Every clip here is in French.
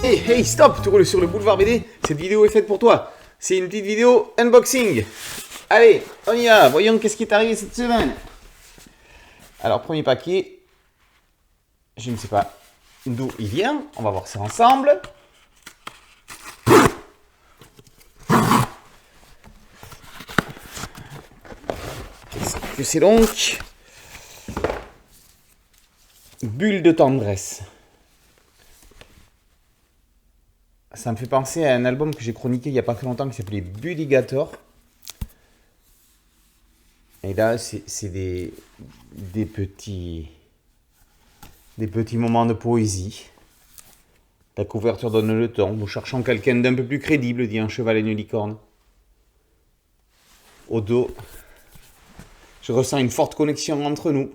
Hey, hey, stop, tu roules sur le boulevard BD. Cette vidéo est faite pour toi. C'est une petite vidéo unboxing. Allez, on y va. Voyons qu'est-ce qui est arrivé cette semaine. Alors, premier paquet. Je ne sais pas d'où il vient. On va voir ça ensemble. Qu'est-ce que c'est donc? Bulle de tendresse. Ça me fait penser à un album que j'ai chroniqué il n'y a pas très longtemps qui s'appelait Bulligator. Et là, c'est des petits moments de poésie. La couverture donne le ton. Nous cherchons quelqu'un d'un peu plus crédible, dit un cheval et une licorne. Au dos, je ressens une forte connexion entre nous.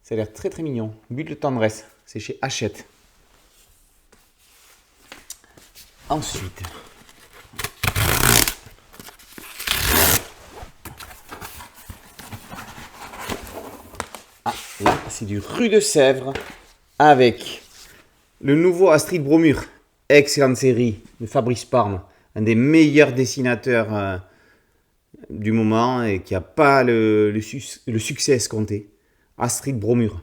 Ça a l'air très très mignon. Bulle de tendresse, c'est chez Hachette. Ensuite, là, c'est du Rue de Sèvres avec le nouveau Astrid Bromure. Excellente série de Fabrice Parme, un des meilleurs dessinateurs du moment et qui n'a pas le succès escompté. Astrid Bromure.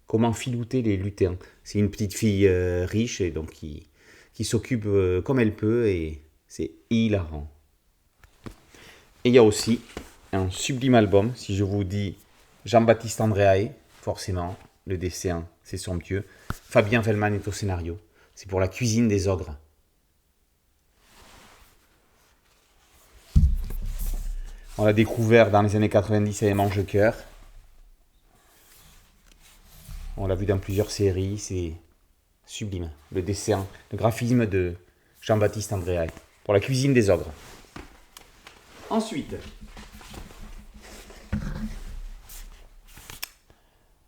Comment filouter les lutins. C'est une petite fille riche et donc qui s'occupe comme elle peut et c'est hilarant. Et il y a aussi un sublime album, si je vous dis Jean-Baptiste Andréae, forcément, le dessin, c'est somptueux. Fabien Fellman est au scénario. C'est pour la cuisine des ogres. On l'a découvert dans les années 90 avec Mange-Cœur. On l'a vu dans plusieurs séries, c'est sublime. Le dessin, le graphisme de Jean-Baptiste Andréae pour la cuisine des ogres. Ensuite,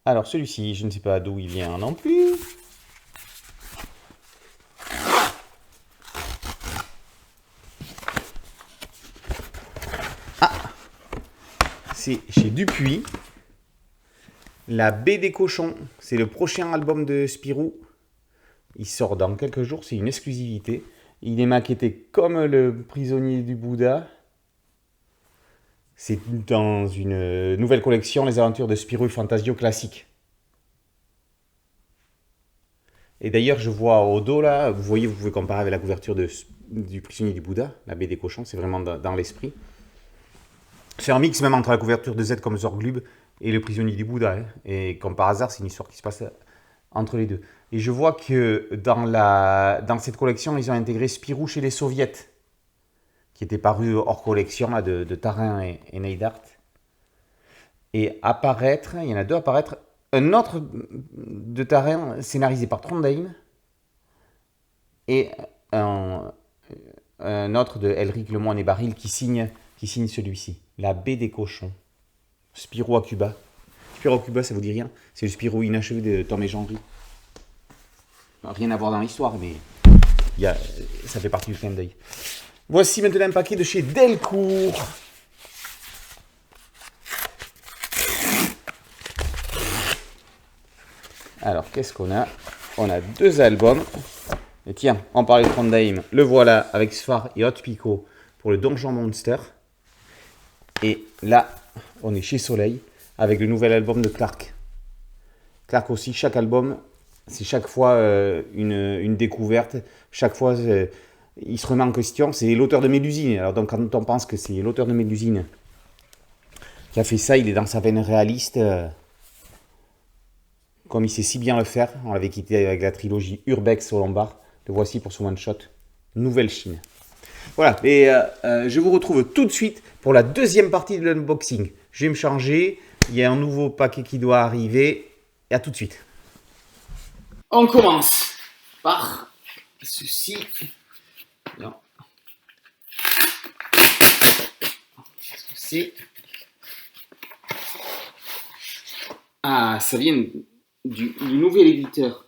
alors celui-ci, je ne sais pas d'où il vient non plus. Ah, c'est chez Dupuis. La baie des cochons, c'est le prochain album de Spirou. Il sort dans quelques jours, c'est une exclusivité. Il est maquetté comme le prisonnier du Bouddha. C'est dans une nouvelle collection, les aventures de Spirou Fantasio classique. Et d'ailleurs, je vois au dos là, vous voyez, vous pouvez comparer avec la couverture du prisonnier du Bouddha, la baie des cochons, c'est vraiment dans l'esprit. C'est un mix même entre la couverture de Z comme Zorglub et le prisonnier du Bouddha. Hein. Et comme par hasard, c'est une histoire qui se passe entre les deux. Et je vois que dans cette collection, ils ont intégré Spirou chez les Soviets, qui était paru hors collection là, de Tarin et Neidhart. Et apparaître, il y en a deux apparaître, un autre de Tarin scénarisé par Trondheim et un autre de Elric Lemoine et Baril qui signe celui-ci. La baie des cochons. Spirou à Cuba. Spirou à Cuba, ça vous dit rien? C'est le Spirou inachevé de Tom et Jean-Ry. Rien à voir dans l'histoire, mais ça fait partie du clin d'œil. Voici maintenant un paquet de chez Delcourt. Alors, qu'est-ce qu'on a? On a deux albums. Et tiens, on parlait de Trondheim. Le voilà avec Sfar et Hot Pico pour le Donjon Monster. Et là, on est chez Soleil avec le nouvel album de Clark. Clark aussi, chaque album, c'est chaque fois une découverte. Chaque fois, il se remet en question. C'est l'auteur de Mélusine. Alors donc, quand on pense que c'est l'auteur de Mélusine qui a fait ça, il est dans sa veine réaliste. Comme il sait si bien le faire. On l'avait quitté avec la trilogie Urbex au Lombard. Le voici pour son one-shot. Nouvelle Chine. Voilà, et je vous retrouve tout de suite pour la deuxième partie de l'unboxing. Je vais me changer, il y a un nouveau paquet qui doit arriver, et à tout de suite. On commence par ceci. Non. Qu'est-ce que c'est? Ah, ça vient du nouvel éditeur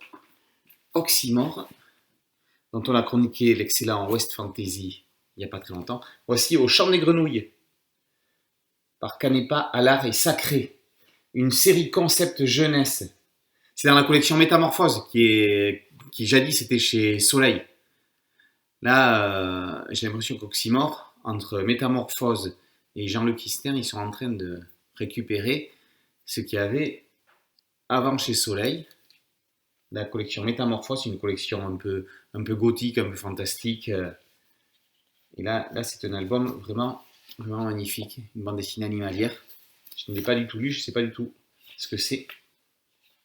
Oxymore, dont on a chroniqué l'excellent West Fantasy il n'y a pas très longtemps. Voici Au Chant des Grenouilles, par Canepa, Allard et Sacré, une série concept jeunesse. C'est dans la collection Métamorphose, qui est qui jadis était chez Soleil. Là, j'ai l'impression qu'Oxymore, entre Métamorphose et Jean-Luc Istin, ils sont en train de récupérer ce qu'il y avait avant chez Soleil. La collection Métamorphose, une collection un peu gothique, un peu fantastique. Et là c'est un album vraiment, vraiment magnifique. Une bande dessinée animalière. Je ne l'ai pas du tout lu, je ne sais pas du tout ce que c'est.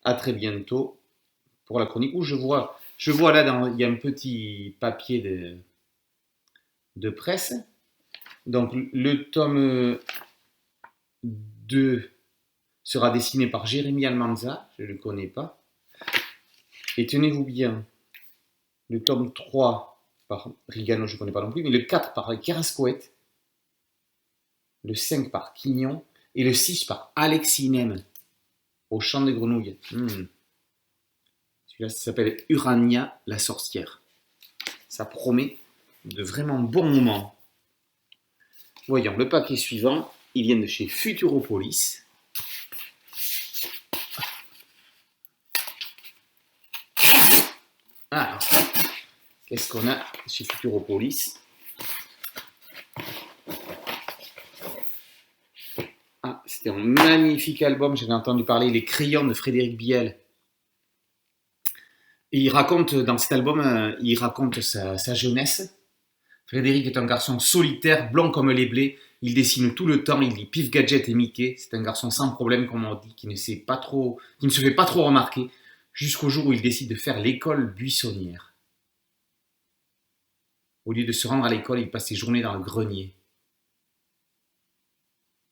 À très bientôt pour la chronique. Où je vois là, il y a un petit papier de presse. Donc le tome 2 sera dessiné par Jérémy Almanza, je ne le connais pas. Et tenez-vous bien, le tome 3 par Rigano, je ne connais pas non plus, mais le 4 par Kerascoët, le 5 par Quignon, et le 6 par Alexis Nem, au Chant des Grenouilles. Celui-là, ça s'appelle Urania, la sorcière. Ça promet de vraiment bons moments. Voyons, le paquet suivant, il vient de chez Futuropolis. Alors, qu'est-ce qu'on a chez Futuropolis? Ah, c'était un magnifique album, j'avais entendu parler, Les Crayons de Frédéric Biel. Et il raconte, dans cet album, il raconte sa jeunesse. Frédéric est un garçon solitaire, blond comme les blés. Il dessine tout le temps, il lit Pif Gadget et Mickey. C'est un garçon sans problème, comme on dit, qui ne se fait pas trop remarquer, jusqu'au jour où il décide de faire l'école buissonnière. Au lieu de se rendre à l'école, il passe ses journées dans le grenier.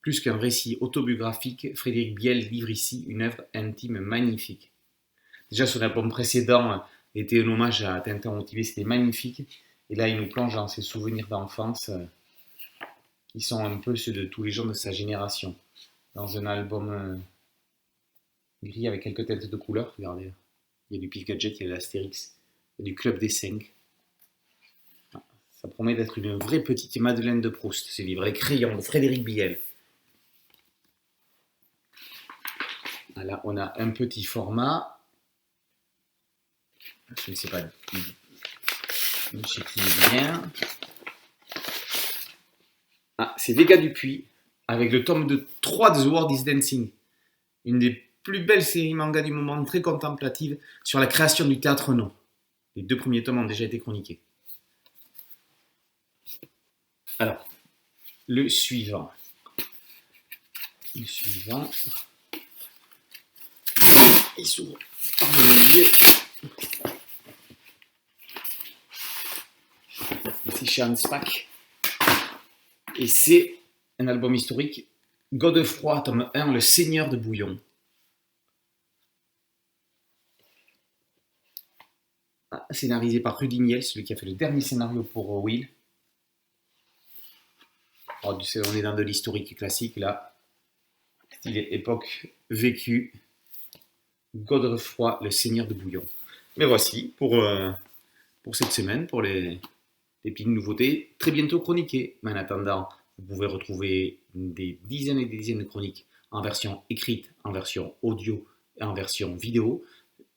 Plus qu'un récit autobiographique, Frédéric Biel livre ici une œuvre intime magnifique. Déjà, son album précédent était un hommage à Tintin au Tibet, c'était magnifique. Et là, il nous plonge dans ses souvenirs d'enfance, qui sont un peu ceux de tous les gens de sa génération. Dans un album gris avec quelques teintes de couleurs, regardez. Il y a du Pif Gadget, il y a de l'Astérix, il y a du Club des 5. Ça promet d'être une vraie petite Madeleine de Proust, ce livre, Les Crayons de Frédéric Biel. Là, on a un petit format. Je ne sais pas de chez qui il vient. Ah, c'est Vega Dupuis, avec le tome 3 de The World is Dancing. Une des plus belles séries manga du moment, très contemplative, sur la création du théâtre non. Les 2 premiers tomes ont déjà été chroniqués. Alors, le suivant. Il s'ouvre par le milieu. C'est chez Hanspach. Et c'est un album historique, Godefroy, tome 1, Le Seigneur de Bouillon. Scénarisé par Rudy Niel, celui qui a fait le dernier scénario pour Will. Alors, on est dans de l'historique classique là. Style époque vécue. Godefroy, Le Seigneur de Bouillon. Mais voici pour cette semaine, pour les petites nouveautés, très bientôt chroniquées. Mais en attendant, vous pouvez retrouver des dizaines et des dizaines de chroniques en version écrite, en version audio et en version vidéo.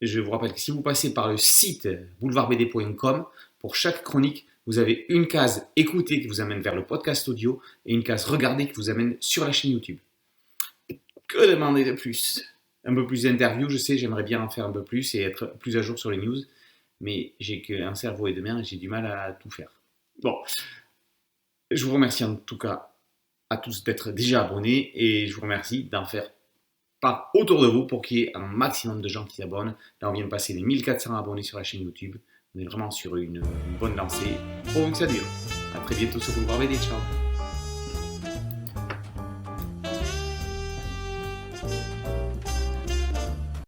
Je vous rappelle que si vous passez par le site boulevardbd.com, pour chaque chronique, vous avez une case écoutée qui vous amène vers le podcast audio et une case regardée qui vous amène sur la chaîne YouTube. Que demander de plus? Un peu plus d'interviews, je sais, j'aimerais bien en faire un peu plus et être plus à jour sur les news, mais j'ai qu'un cerveau et 2 mains et j'ai du mal à tout faire. Bon, je vous remercie en tout cas à tous d'être déjà abonnés et je vous remercie d'en faire part autour de vous pour qu'il y ait un maximum de gens qui s'abonnent. Là, on vient de passer les 1400 abonnés sur la chaîne YouTube. On est vraiment sur une bonne lancée. Pour que ça dure. À très bientôt sur Boulevard BD. Ciao.